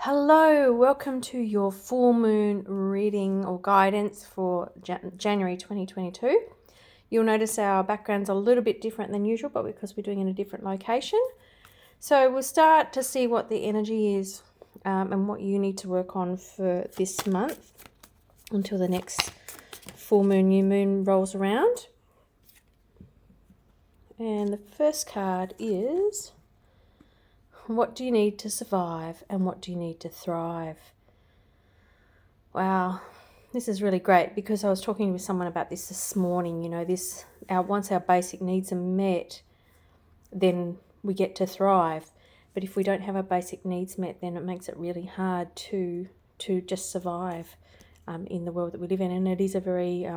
Hello, welcome to your full moon reading or guidance for January 2022. You'll notice our background's a little bit different than usual, but because we're doing it in a different location. So we'll start to see what the energy is and what you need to work on for this month until the next full moon, new moon rolls around. And the first card is, what do you need to survive and what do you need to thrive? Wow, this is really great because I was talking with someone about this morning. Once our basic needs are met, then we get to thrive. But if we don't have our basic needs met, then it makes it really hard to just survive in the world that we live in. And it is a very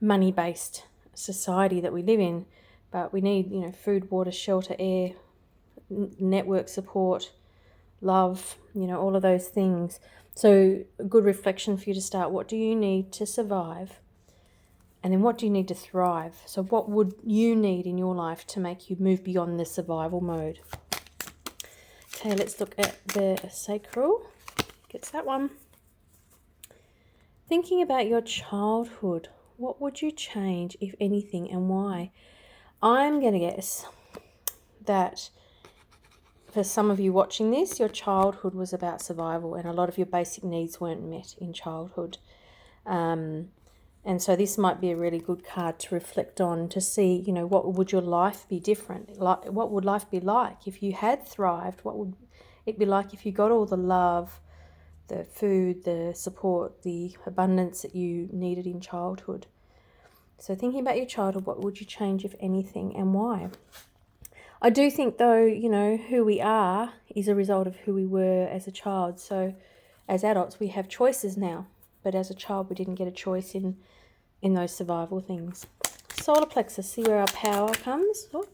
money-based society that we live in. But we need, food, water, shelter, air, network support, love, all of those things. So a good reflection for you to start. What do you need to survive? And then what do you need to thrive? So what would you need in your life to make you move beyond the survival mode? Okay, let's look at the sacral. Gets that one. Thinking about your childhood. What would you change, if anything, and why? I'm going to guess that for some of you watching this, your childhood was about survival and a lot of your basic needs weren't met in childhood. And so this might be a really good card to reflect on, to see, what would your life be different? What would life be like if you had thrived? What would it be like if you got all the love, the food, the support, the abundance that you needed in childhood? So thinking about your childhood, what would you change, if anything, and why? I do think, though, who we are is a result of who we were as a child. So as adults, we have choices now. But as a child, we didn't get a choice in those survival things. Solar plexus, see where our power comes. Oh,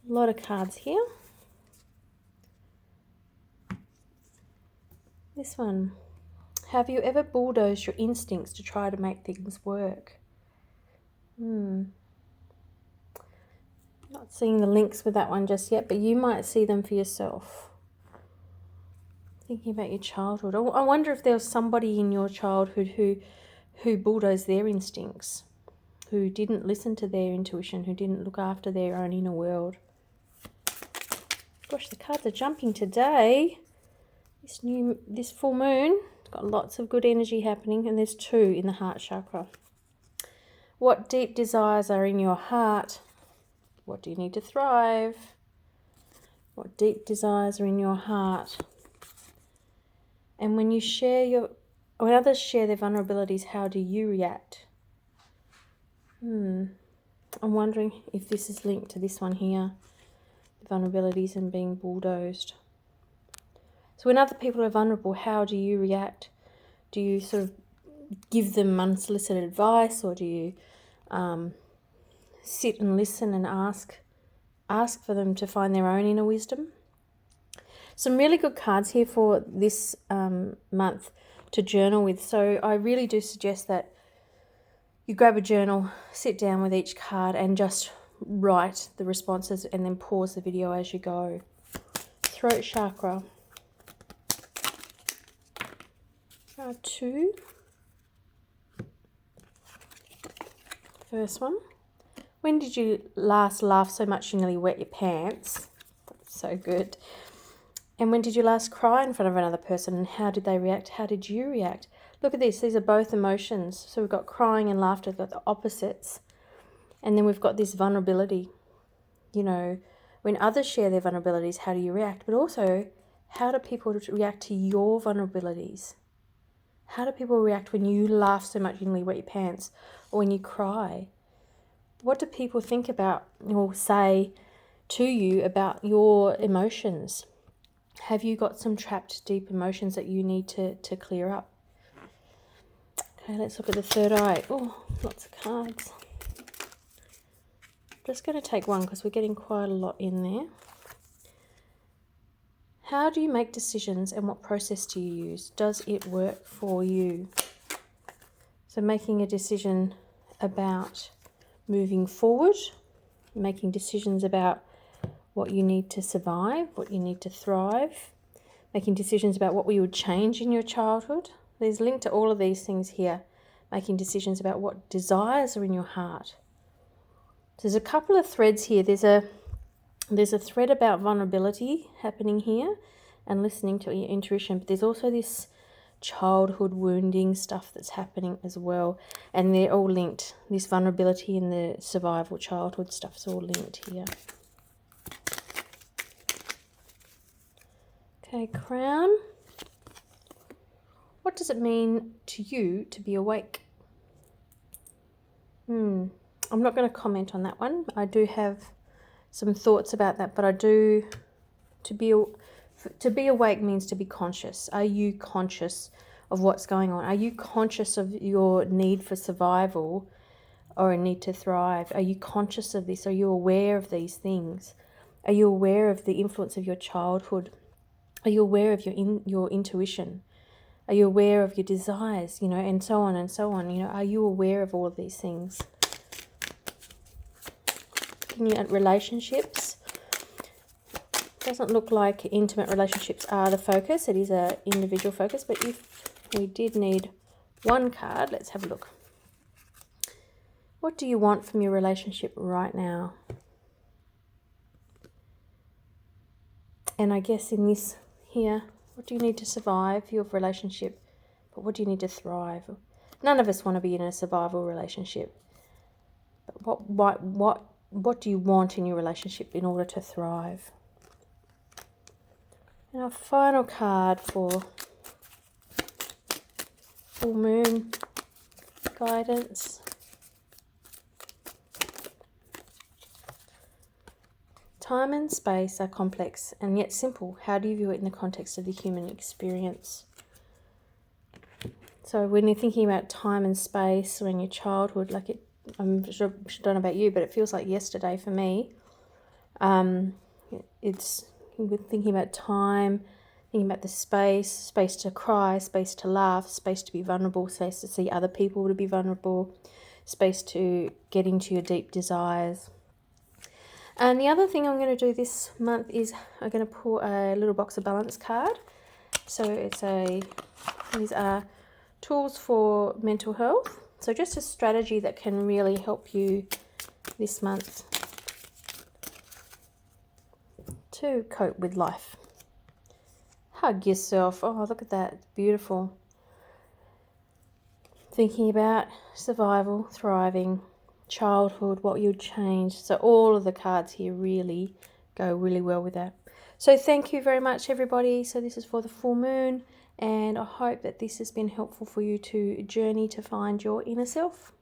a lot of cards here. This one. Have you ever bulldozed your instincts to try to make things work? Not seeing the links with that one just yet, but you might see them for yourself. Thinking about your childhood. I wonder if there was somebody in your childhood who bulldozed their instincts, who didn't listen to their intuition, who didn't look after their own inner world. Gosh, the cards are jumping today. This full moon, it's got lots of good energy happening, and there's 2 in the heart chakra. What deep desires are in your heart? What do you need to thrive? What deep desires are in your heart? And when others share their vulnerabilities, how do you react? I'm wondering if this is linked to this one here, the vulnerabilities and being bulldozed. So when other people are vulnerable, how do you react? Do you sort of give them unsolicited advice, or do you sit and listen and ask for them to find their own inner wisdom? Some really good cards here for this month to journal with. So I really do suggest that you grab a journal, sit down with each card and just write the responses and then pause the video as you go. Throat chakra. 2. First one. When did you last laugh so much you nearly wet your pants? That's so good. And when did you last cry in front of another person, and how did they react? How did you react? Look at this. These are both emotions. So we've got crying and laughter, we've got the opposites. And then we've got this vulnerability. When others share their vulnerabilities, how do you react? But also, how do people react to your vulnerabilities? How do people react when you laugh so much you nearly wet your pants, or when you cry? What do people think about or say to you about your emotions? Have you got some trapped deep emotions that you need to clear up? Okay, let's look at the third eye. Oh, lots of cards. I'm just going to take one because we're getting quite a lot in there. How do you make decisions and what process do you use? Does it work for you? So making a decision about moving forward, making decisions about what you need to survive, what you need to thrive, making decisions about what you would change in your childhood. There's a link to all of these things here, making decisions about what desires are in your heart. There's a couple of threads here. There's a thread about vulnerability happening here and listening to your intuition, but there's also this childhood wounding stuff that's happening as well, and they're all linked. This vulnerability and the survival childhood stuff is all linked here. Okay, Crown. What does it mean to you to be awake? I'm not going to comment on that one. I do have some thoughts about that, but I do, to be awake means to be conscious. Are you conscious of what's going on? Are you conscious of your need for survival or a need to thrive? Are you conscious of this? Are you aware of these things? Are you aware of the influence of your childhood? Are you aware of your intuition? Are you aware of your desires, and so on and so on? Are you aware of all of these things? Looking at relationships, doesn't look like intimate relationships are the focus. It is an individual focus, but if we did need one card, let's have a look. What do you want from your relationship right now? And I guess in this here, what do you need to survive your relationship? But what do you need to thrive? None of us want to be in a survival relationship. But what do you want in your relationship in order to thrive? And our final card for full moon guidance. Time and space are complex and yet simple. How do you view it in the context of the human experience? So when you're thinking about time and space or in your childhood, I'm sure, I don't know about you, but it feels like yesterday for me. It's thinking about time, thinking about the space to cry, space to laugh, space to be vulnerable, space to see other people to be vulnerable, space to get into your deep desires. And the other thing I'm going to do this month is I'm going to pull a little box of balance card. So these are tools for mental health. So just a strategy that can really help you this month to cope with life. Hug yourself. Oh, look at that. It's beautiful. Thinking about survival, thriving, childhood, what you'd change. So all of the cards here really go really well with that. So thank you very much, everybody. So this is for the full moon, and I hope that this has been helpful for you to journey to find your inner self.